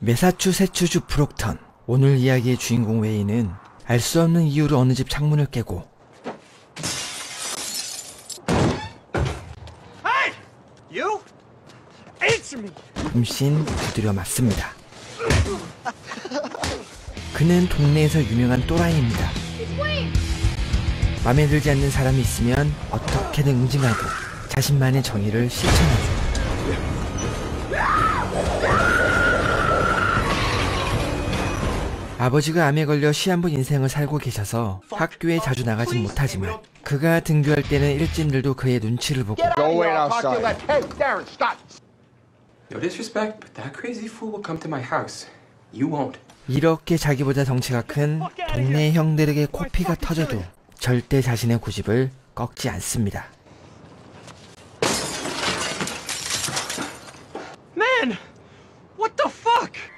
매사추세츠주 브록턴. 오늘 이야기의 주인공 웨인은 알 수 없는 이유로 어느 집 창문을 깨고 음씬 두드려 맞습니다. 그는 동네에서 유명한 또라이입니다. 맘에 들지 않는 사람이 있으면 어떻게든 응징하고 자신만의 정의를 실천하죠. 아버지가 암에 걸려 시한부 인생을 살고 계셔서 학교에 자주 나가진 못하지만 그가 등교할 때는 일진들도 그의 눈치를 보고 이렇게 자기보다 덩치가 큰 동네 형들에게 코피가 터져도 절대 자신의 고집을 꺾지 않습니다.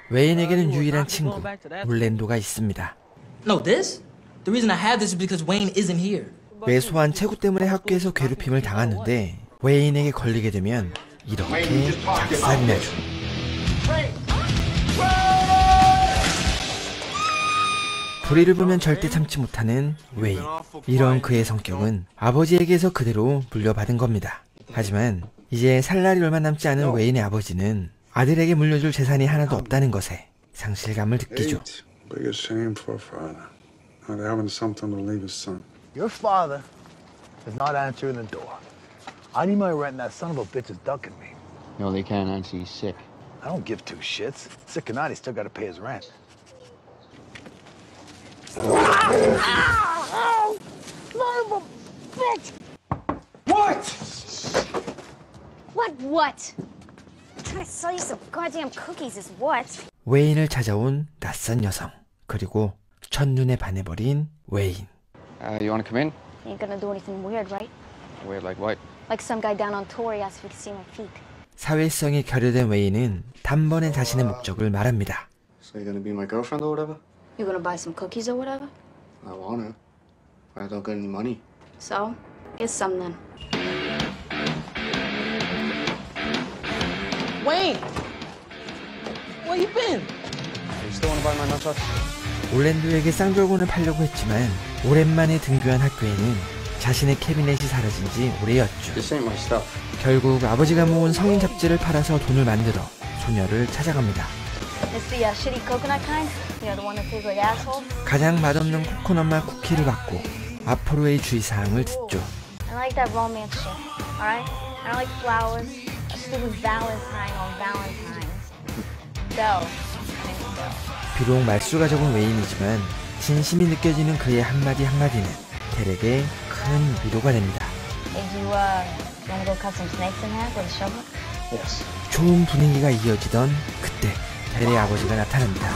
웨인에게는 유일한 친구 올랜도가 있습니다. 왜소한 체구 때문에 학교에서 괴롭힘을 당하는데 웨인에게 걸리게 되면 이렇게 작살이 나죠. 불의를 보면 절대 참지 못하는 웨인. 이런 그의 성격은 아버지에게서 그대로 물려받은 겁니다. 하지만 이제 살 날이 얼마 남지 않은 웨인의 아버지는 아들에게 물려줄 재산이 하나도 없다는 것에 상실감을 느끼죠. Your father is not answering the door. I need my rent and that son of a bitch is ducking me. No, they can't answer. He's sick. I don't give two shits. Sick or not, he's still got to pay his rent. Son of a bitch! What? What? I'm trying to sell you some goddamn cookies is what? 웨인을 찾아온 낯선 여성. 그리고 첫눈에 반해버린 웨인. You want to come in? You ain't gonna do anything weird, right? Weird like what? Like some guy down on tour, he asked if he could see my feet. 사회성이 결여된 웨인은 단번에 자신의 목적을 말합니다. So you gonna be my girlfriend or whatever? You gonna buy some cookies or whatever? I wanna. But I don't got any money. So, get some then. Wayne! Where you been? You still wanna buy my nachos? 올랜도에게 쌍절곤을 팔려고 했지만 오랜만에 등교한 학교에는 자신의 캐비넷이 사라진 지 오래였죠. This ain't my stuff. 결국 아버지가 모은 성인 잡지를 팔아서 돈을 만들어 소녀를 찾아갑니다. It's the shitty coconut kind? You know, the one that tastes like asshole? 가장 맛없는 코코넛맛 쿠키를 받고 앞으로의 주의사항을 듣죠. I like that romance shit, alright? I don't like flowers, a stupid Valentine on Valentine's. Dough. 비록 말수가 적은 웨인이지만 진심이 느껴지는 그의 한마디 한마디는 델에게 큰 위로가 됩니다. Did you wanna go cut some snakes in half with a shovel? Yes. 좋은 분위기가 이어지던 그때 델의 아버지가 나타납니다.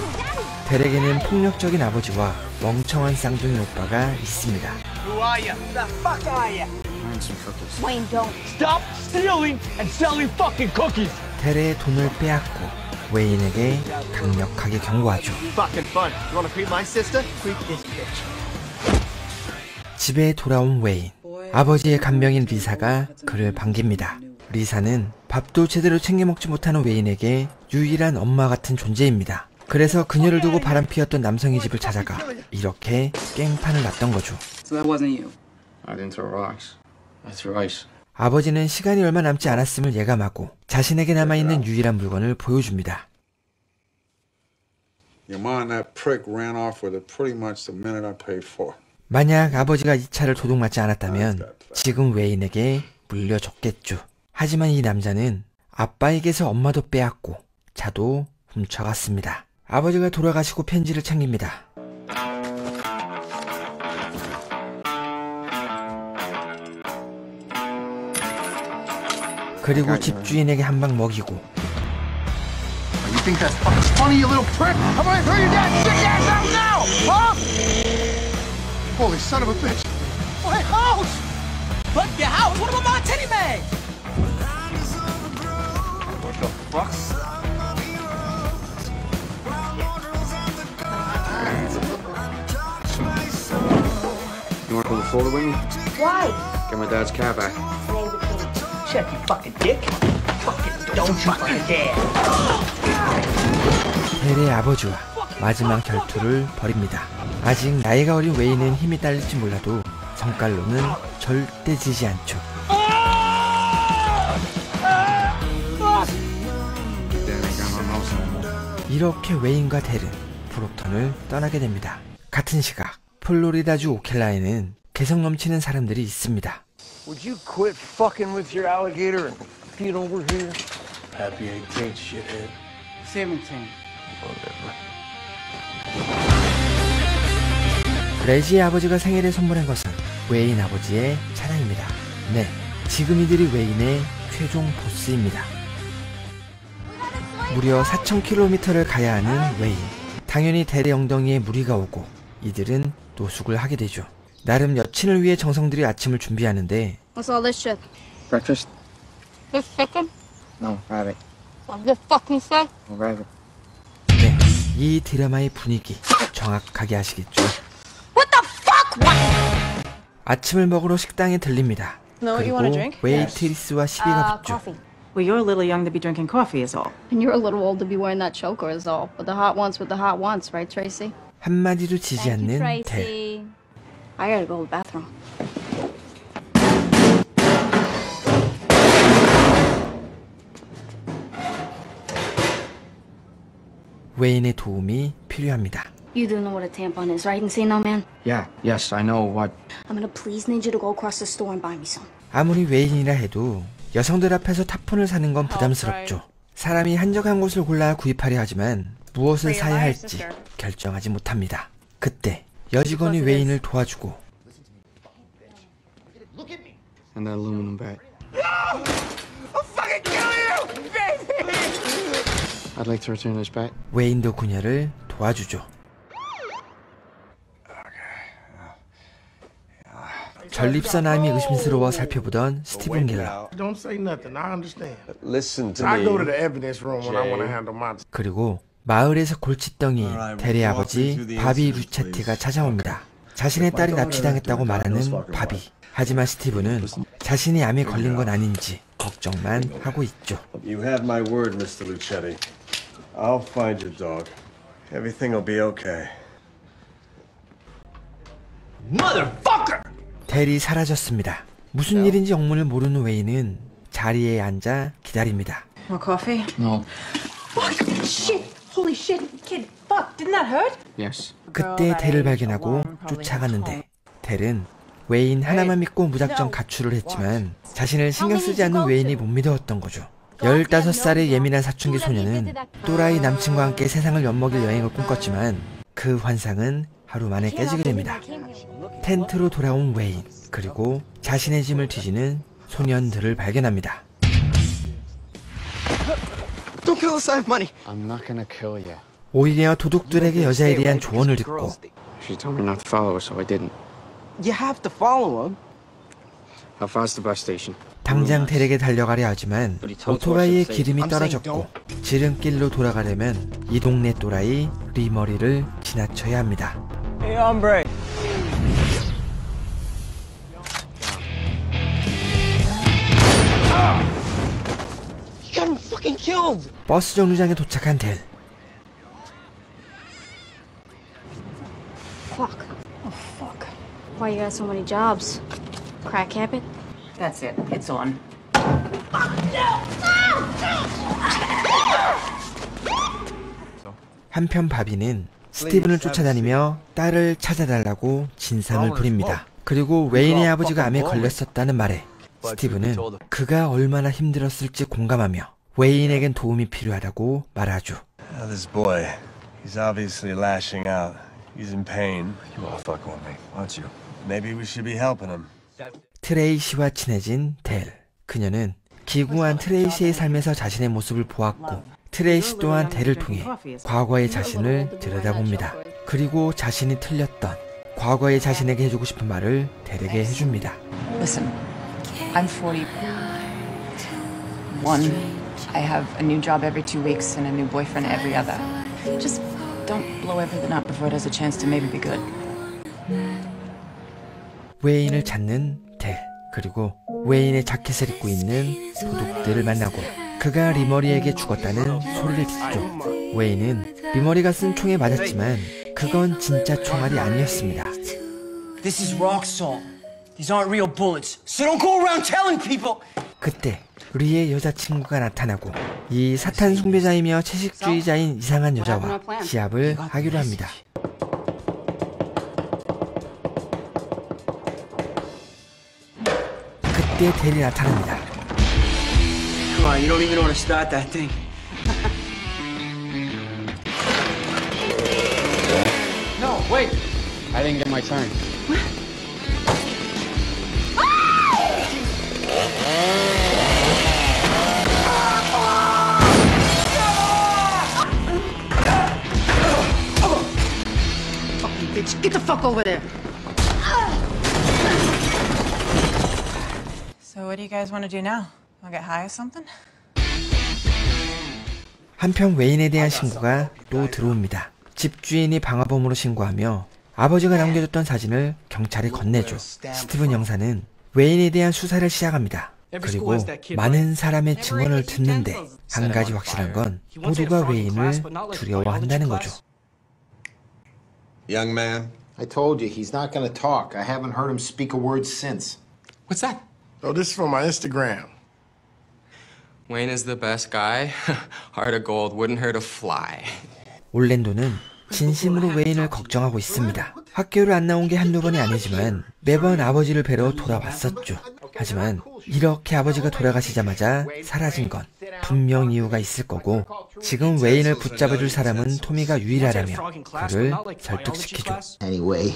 델에게는 폭력적인 아버지와 멍청한 쌍둥이 오빠가 있습니다. Who are you? Who the fuck are you? Buying some cookies. Wayne, don't. Stop stealing and selling fucking cookies! 델의 돈을 빼앗고 웨인에게 강력하게 경고하죠. Fucking fun. You wanna creep my sister? Creep this bitch. 집에 돌아온 웨인. 아버지의 간병인 리사가 그를 반깁니다. 리사는 밥도 제대로 챙겨 먹지 못하는 웨인에게 유일한 엄마 같은 존재입니다. 그래서 그녀를 두고 바람피웠던 남성의 집을 찾아가 이렇게 깽판을 났던 거죠. So that wasn't you. I didn't throw rocks. I threw ice. 아버지는 시간이 얼마 남지 않았음을 예감하고 자신에게 남아있는 유일한 물건을 보여줍니다. 만약 아버지가 이 차를 도둑맞지 않았다면 지금 웨인에게 물려줬겠죠. 하지만 이 남자는 아빠에게서 엄마도 빼앗고 차도 훔쳐갔습니다. 아버지가 돌아가시고 편지를 챙깁니다. 그리고 집주인에게 한 방 먹이고 You think that's fucking funny, you little prick? I'm gonna throw your dad's sick ass out now, huh? Holy son of a bitch. My house! Fuck your house! What about my teddy man? What the fuck? You wanna go to Florida with me? Why? Get my dad's car back. Shut up, you fucking dick. Fucking don't you fucking dare. 델의 아버지와 마지막 결투를 벌입니다. 아직 나이가 어린 웨인은 힘이 딸릴지 몰라도 성깔로는 절대 지지 않죠. 이렇게 웨인과 델은 브록턴을 떠나게 됩니다. 같은 시각 플로리다주 오켈라에는 개성 넘치는 사람들이 있습니다. Would you quit fucking with your alligator and get over here? Happy 18th, shithead. 17. 레지의 아버지가 생일에 선물한 것은 웨인 아버지의 차량입니다. 네, 지금 이들이 웨인의 최종 보스입니다. 무려 4,000km를 가야 하는 웨인. 당연히 델의 엉덩이에 무리가 오고 이들은 노숙을 하게 되죠. 나름 여친을 위해 정성들이 아침을 준비하는데 What's all this shit? Breakfast? This chicken? No, rabbit. What the fucking say? No, rabbit. 네, 이 드라마의 분위기 정확하게 아시겠죠? What the fuck? What? 아침을 먹으러 식당에 들립니다. Know what you 그리고 wanna drink? 웨이트리스와 시비가 붙죠. Coffee. Well, you're a little young to be drinking coffee is all. And you're a little old to be wearing that choker is all. But the hot ones with the hot ones, right, Tracy? 한마디도 지지 Thank you, 않는 델. Tracy. I gotta go to the bathroom. 웨인의 도움이 필요합니다. You do know what a tampon is, right? Encino Man? Yeah, yes, I know what. I'm gonna please need you to go across the store and buy me some. 아무리 웨인이라 해도 여성들 앞에서 탑폰을 사는 건 부담스럽죠. 사람이 한적한 곳을 골라 구입하려 하지만 무엇을 사야 할지 결정하지 못합니다. 그때 여직원이 웨인을 도와주고 And that aluminum bat. I'd like to return this bat. 웨인도 그녀를 도와주죠. 전립선암이 의심스러워 살펴보던 스티븐 갤러. Don't say nothing. I understand. Listen to I me. go to the evidence room when I want to handle my. 그리고 마을에서 골칫덩이 델의 아버지 바비 루체티가 찾아옵니다. 자신의 딸이 납치당했다고 말하는 바비. 하지만 스티븐은 자신이 암에 걸린 건 아닌지 걱정만 하고 있죠. You have my word, Mr. Lucetti. I'll find your dog. Everything will be okay. 델이 사라졌습니다. 무슨 일인지 영문을 모르는 웨인은 자리에 앉아 기다립니다. More coffee? No. Shit! Holy shit! Kid, fuck! Didn't that hurt? Yes. 그때 델을 발견하고 쫓아가는데 델은 웨인 하나만 믿고 무작정 가출을 했지만 자신을 신경 쓰지 않는 웨인이 못 믿어왔던 거죠. 15살의 예민한 사춘기 소녀는 또라이 남친과 함께 세상을 엿먹일 여행을 꿈꿨지만 그 환상은 하루 만에 깨지게 됩니다. 텐트로 돌아온 웨인, 그리고 자신의 짐을 뒤지는 소년들을 발견합니다. Don't kill us. I have money. I'm not gonna kill you. 오히려 도둑들에게 여자에 대한 조언을 듣고 She told me not to follow her, so I didn't. You have to follow him. How far's the bus station? 당장 델에게 달려가려 하지만 오토바이의 기름이 떨어졌고 지름길로 돌아가려면 이 동네 또라이 리머리를 지나쳐야 합니다. Hey, hombre. You got him fucking killed. 버스 정류장에 도착한 델. Fuck. Oh, fuck. Why you got so many jobs? Crack habit? That's it. It's on. 한편 바비는 스티븐을 쫓아다니며 딸을 찾아달라고 진상을 부립니다. 그리고 웨인의 아버지가 암에 걸렸었다는 말에 스티븐은 그가 얼마나 힘들었을지 공감하며 웨인에겐 도움이 필요하다고 말하죠. This boy, he's obviously lashing out. He's in pain. You all fucking with me, aren't you? Maybe we should be helping him. 트레이시와 친해진 델. 그녀는 기구한 트레이시의 삶에서 자신의 모습을 보았고 트레이시 또한 델을 통해 과거의 자신을 들여다봅니다. 그리고 자신이 틀렸던 과거의 자신에게 해주고 싶은 말을 델에게 해줍니다. Listen, I'm 41. I have a new job every 2 weeks and a new boyfriend every other. Just don't blow everything up before it has a chance to maybe be good. 웨인을 찾는 델. 그리고 웨인의 자켓을 입고 있는 도둑들을 만나고 그가 리머리에게 죽었다는 소리를 듣죠. 웨인은 리머리가 쓴 총에 맞았지만 그건 진짜 총알이 아니었습니다. This is rock salt. These aren't real bullets. So don't go around telling people. 그때 리의 여자친구가 나타나고 이 사탄 숭배자이며 채식주의자인 이상한 여자와 시합을 하기로 합니다. 그때 델이 나타납니다. Come on, you don't even know how to start that thing. No, wait! I didn't get my turn. Bitch, get the fuck over there. So what do you guys want to do now? Want to get high or something? 한편 웨인에 대한 신고가 또 들어옵니다. 집주인이 방화범으로 신고하며 아버지가 남겨줬던 사진을 경찰에 건네줘. 스티븐 형사는 웨인에 대한 수사를 시작합니다. 그리고 많은 사람의 증언을 듣는데 한 가지 확실한 건 모두가 웨인을 두려워한다는 거죠. Young man. I told you, he's not gonna talk. I haven't heard him speak a word since. What's that? Oh, this is from my Instagram. Wayne is the best guy. Heart of gold, wouldn't hurt a fly. 올랜도는 진심으로 웨인을 걱정하고 있습니다. 학교를 안 나온 게 한두 번이 아니지만 매번 아버지를 뵈러 돌아왔었죠. 하지만 이렇게 아버지가 돌아가시자마자 사라진 건 분명 이유가 있을 거고 지금 웨인을 붙잡아줄 사람은 토미가 유일하다며 그를 설득시키죠. Anyway,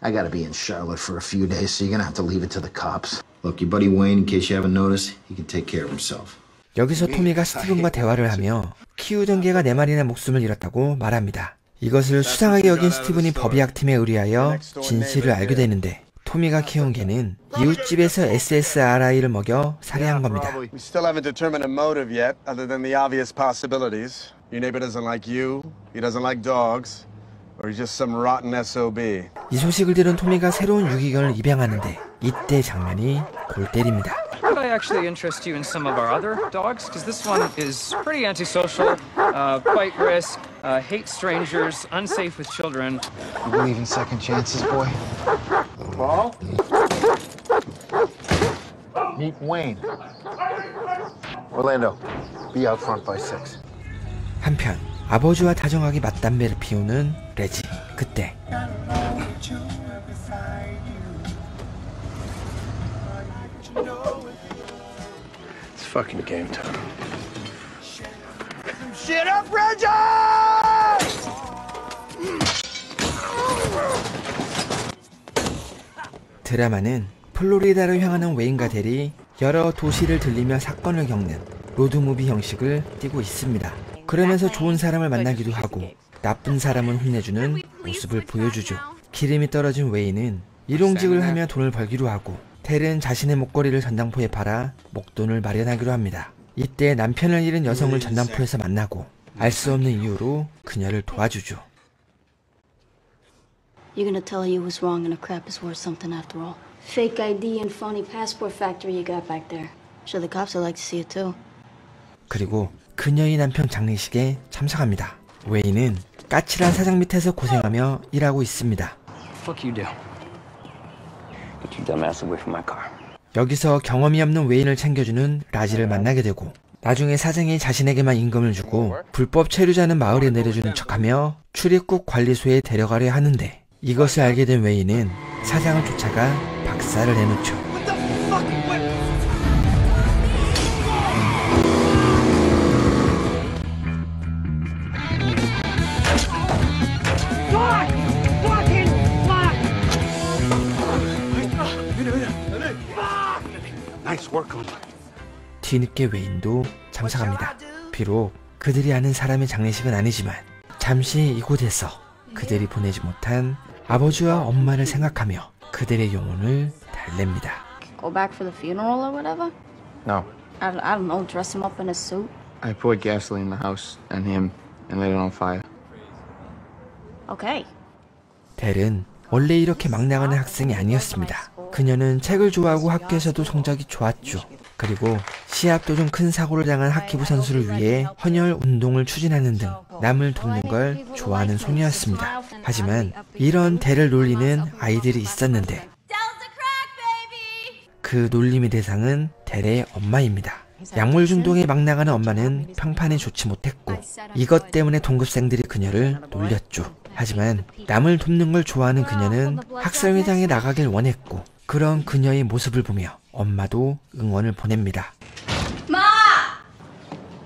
I gotta be in Charlotte for a few days, so you're gonna have to leave it to the cops. Look, your buddy Wayne, in case you haven't noticed, he can take care of himself. 여기서 토미가 스티븐과 대화를 하며 키우던 개가 4마리나 목숨을 잃었다고 말합니다. 이것을 수상하게 여긴 스티븐이 법의학팀에 의뢰하여 진실을 알게 되는데 토미가 키운 개는 이웃집에서 SSRI를 먹여 살해한 겁니다. We still haven't determined a motive yet, other than the obvious possibilities. Your neighbor doesn't like you, he doesn't like dogs, or he's just some rotten SOB. 이 소식을 들은 토미가 새로운 유기견을 입양하는데 이때 장면이 골 때립니다. Could I actually interest you in some of our other dogs? Because this one is pretty antisocial, quite brisk, hates strangers, unsafe with children. You believe in second chances, boy? Paul? Meet Wayne. Orlando, be out front by 6. 한편 아버지와 다정하게 맞담배를 피우는 레지. 그때 It's fucking game time. Shit up, Reggie! 드라마는 플로리다를 향하는 웨인과 델이 여러 도시를 들리며 사건을 겪는 로드무비 형식을 띠고 있습니다. 그러면서 좋은 사람을 만나기도 하고 나쁜 사람을 혼내주는 모습을 보여주죠. 기름이 떨어진 웨인은 일용직을 하며 돈을 벌기로 하고 델은 자신의 목걸이를 전당포에 팔아 목돈을 마련하기로 합니다. 이때 남편을 잃은 여성을 전당포에서 만나고 알 수 없는 이유로 그녀를 도와주죠. You're gonna tell her you was wrong and the crap is worth something after all. Fake ID and phony passport factory you got back there. Sure, the cops would like to see it too. 그리고 그녀의 남편 장례식에 참석합니다. 웨인은 까칠한 사장 밑에서 고생하며 일하고 있습니다. Fuck you do. Get your dumb ass away from my car. 여기서 경험이 없는 웨인을 챙겨주는 라지를 만나게 되고 나중에 사장이 자신에게만 임금을 주고 불법 체류자는 마을에 내려주는 척하며 출입국 관리소에 데려가려 하는데 이것을 알게 된 웨인은 사장을 쫓아가 박살을 내놓죠. 뒤늦게 웨인도 참석합니다. 비록 그들이 아는 사람의 장례식은 아니지만 잠시 이곳에서 그들이 보내지 못한 아버지와 엄마를 생각하며 그들의 영혼을 달랩니다. Go back for the funeral or whatever? No. I don't know, dress him up in a suit? I poured gasoline in the house and him and lit it on fire. Okay. 델은 원래 이렇게 막 나가는 학생이 아니었습니다. 그녀는 책을 좋아하고 학교에서도 성적이 좋았죠. 그리고 시합 도중 큰 사고를 당한 하키부 선수를 위해 헌혈 운동을 추진하는 등 남을 돕는 걸 좋아하는 소녀였습니다. 하지만 이런 델을 놀리는 아이들이 있었는데 그 놀림의 대상은 델의 엄마입니다. 약물 중독에 막 나가는 엄마는 평판에 좋지 못했고 이것 때문에 동급생들이 그녀를 놀렸죠. 하지만 남을 돕는 걸 좋아하는 그녀는 학생회장에 나가길 원했고 그런 그녀의 모습을 보며 엄마도 응원을 보냅니다. Ma!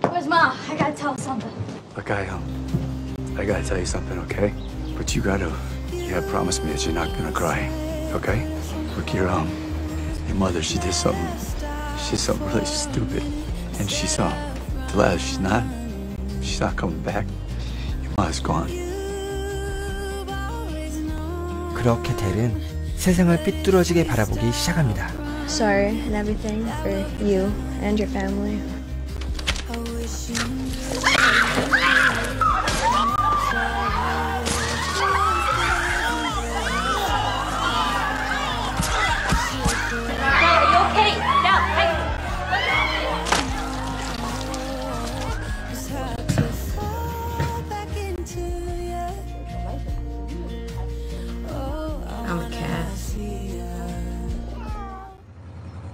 Where's Ma? I gotta tell something. Look, I gotta tell you something, okay? But you gotta promise me that you're not gonna cry, okay? Look, your mother, she did something really stupid. And she's, Delilah, she's not coming back. Your mother's gone. 그렇게 델은 세상을 삐뚤어지게 바라보기 시작합니다. Sorry and everything for you and your family.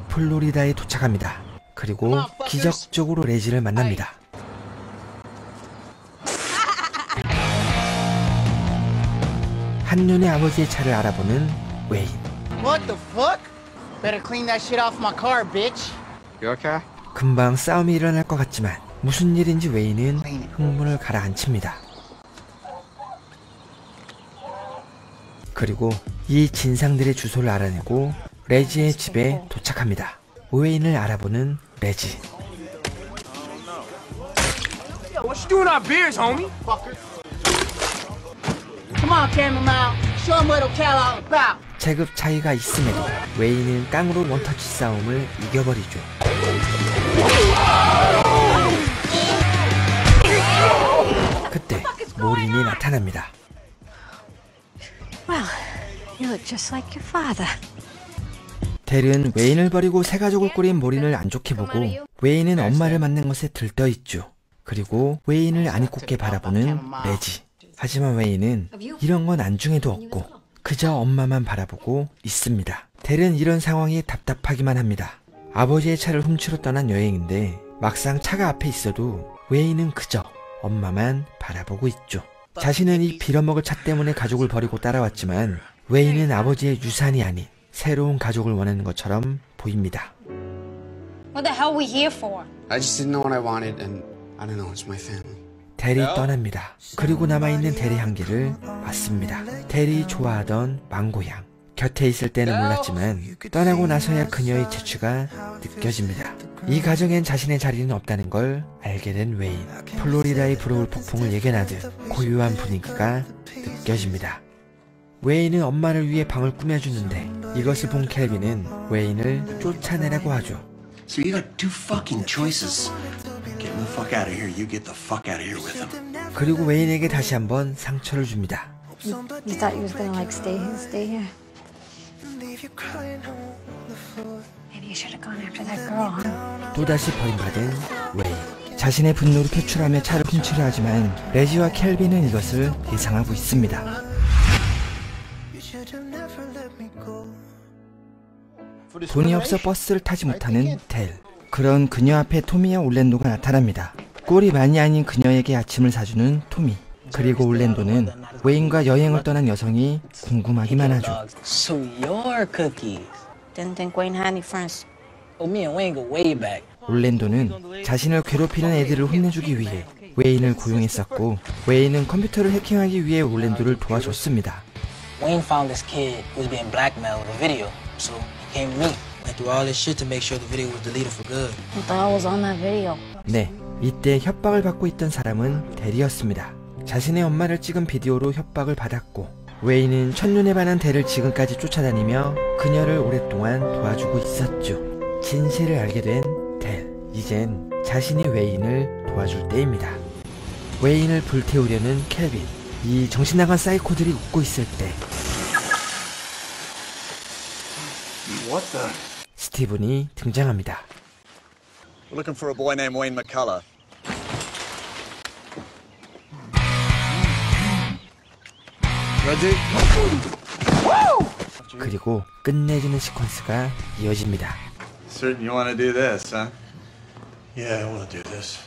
플로리다에 도착합니다. 그리고 기적적으로 레지를 만납니다. 한눈에 아버지의 차를 알아보는 웨인. What the fuck? Better clean that shit off my car, bitch. You okay? 금방 싸움이 일어날 것 같지만 무슨 일인지 웨인은 흥분을 가라앉힙니다. 그리고 이 진상들의 주소를 알아내고 레지의 집에 도착합니다. 웨인을 알아보는 레지. What you doing our beers, homie? Come on, Chamomile. Show 'em what Ocala all about. 체급 차이가 있음에도 웨인은 깡으로 원터치 싸움을 이겨버리죠. 그때 모린이 나타납니다. Well, you look just like your father. 델은 웨인을 버리고 새 가족을 꾸린 모린을 안 좋게 보고 웨인은 엄마를 만난 것에 들떠있죠. 그리고 웨인을 아니꼽게 바라보는 레지. 하지만 웨인은 이런 건 안중에도 없고 그저 엄마만 바라보고 있습니다. 델은 이런 상황이 답답하기만 합니다. 아버지의 차를 훔치러 떠난 여행인데 막상 차가 앞에 있어도 웨인은 그저 엄마만 바라보고 있죠. 자신은 이 빌어먹을 차 때문에 가족을 버리고 따라왔지만 웨인은 아버지의 유산이 아닌 새로운 가족을 원하는 것처럼 보입니다. What the hell are we here for? I just didn't know what I wanted, and I don't know, it's my family. 델이 떠납니다. 그리고 남아있는 델의 향기를 맡습니다. 델이 좋아하던 망고향. 곁에 있을 때는 몰랐지만 떠나고 나서야 그녀의 재취가 느껴집니다. 이 가정엔 자신의 자리는 없다는 걸 알게 된 웨인. 플로리다의 불어올 폭풍을 예견하듯 고요한 분위기가 느껴집니다. 웨인은 엄마를 위해 방을 꾸며주는데 이것을 본 켈빈은 웨인을 쫓아내라고 하죠. So you got two fucking choices. Get the fuck out of here. You get the fuck out of here with him. 그리고 웨인에게 다시 한번 상처를 줍니다. You thought you was gonna like stay here? Maybe you should have gone after that girl, huh? 또다시 버림받은 웨인. 자신의 분노를 표출하며 차를 훔치려 하지만 레지와 켈빈은 이것을 예상하고 있습니다. 돈이 없어 버스를 타지 못하는 델. 그런 그녀 앞에 토미와 올랜도가 나타납니다. 꼴이 많이 아닌 그녀에게 아침을 사주는 토미. 그리고 올랜도는 웨인과 여행을 떠난 여성이 궁금하기만 하죠. So your cookies. Didn't think Wayne had any friends. Oh, me and Wayne go way back. 올랜도는 자신을 괴롭히는 애들을 혼내주기 위해 웨인을 고용했었고 웨인은 컴퓨터를 해킹하기 위해 올랜도를 도와줬습니다. Wayne found this kid who was being blackmailed with a video, so he came to me. Went through all this shit to make sure the video was deleted for good. What the hell was on that video? 네, 이때 협박을 받고 있던 사람은 델이었습니다. 자신의 엄마를 찍은 비디오로 협박을 받았고 웨인은 첫눈에 반한 델을 지금까지 쫓아다니며 그녀를 오랫동안 도와주고 있었죠. 진실을 알게 된 델. 이젠 자신이 웨인을 도와줄 때입니다. 웨인을 불태우려는 켈빈. 이 정신나간 사이코들이 웃고 있을 때 What the? 스티븐이 등장합니다. We're looking for a boy named Wayne McCullough. Ready? 그리고 끝내주는 시퀀스가 이어집니다. Certain you want to do this, huh? Yeah, I want to do this.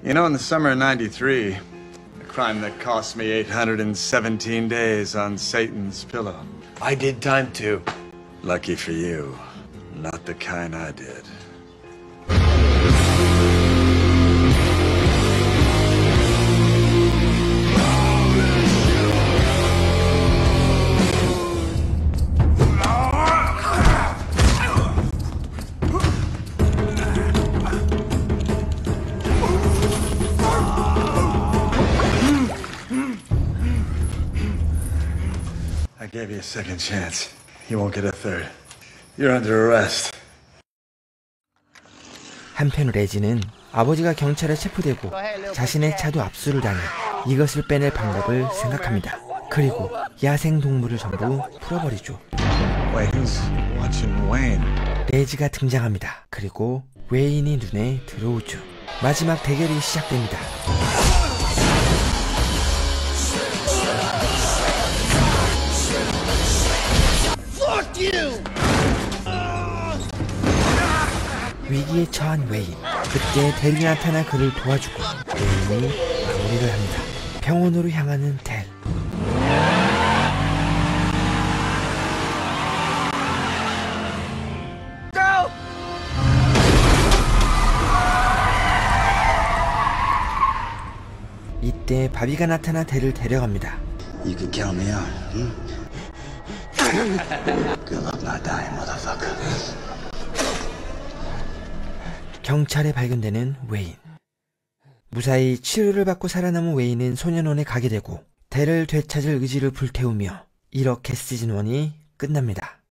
You know, in the summer of '93, a crime that cost me 817 days on Satan's pillow. I did time too. Lucky for you, not the kind I did. I gave you a second chance. You won't get a third. You're under arrest. 한편 레지는 아버지가 경찰에 체포되고 자신의 차도 압수를 당해 이것을 빼낼 방법을 생각합니다. 그리고 야생 동물을 전부 풀어버리죠. Wait, who's watching Wayne? 레지가 등장합니다. 그리고 웨인이 눈에 들어오죠. 마지막 대결이 시작됩니다. 위기에 처한 웨인. 그때 델이 나타나 그를 도와주고 웨인이 마무리를 합니다. 병원으로 향하는 델. 이때 바비가 나타나 델을 데려갑니다. You could count me out. Good luck not dying, motherfucker. 경찰에 발견되는 웨인. 무사히 치료를 받고 살아남은 웨인은 소년원에 가게 되고 델을 되찾을 의지를 불태우며 이렇게 시즌 1이 끝납니다.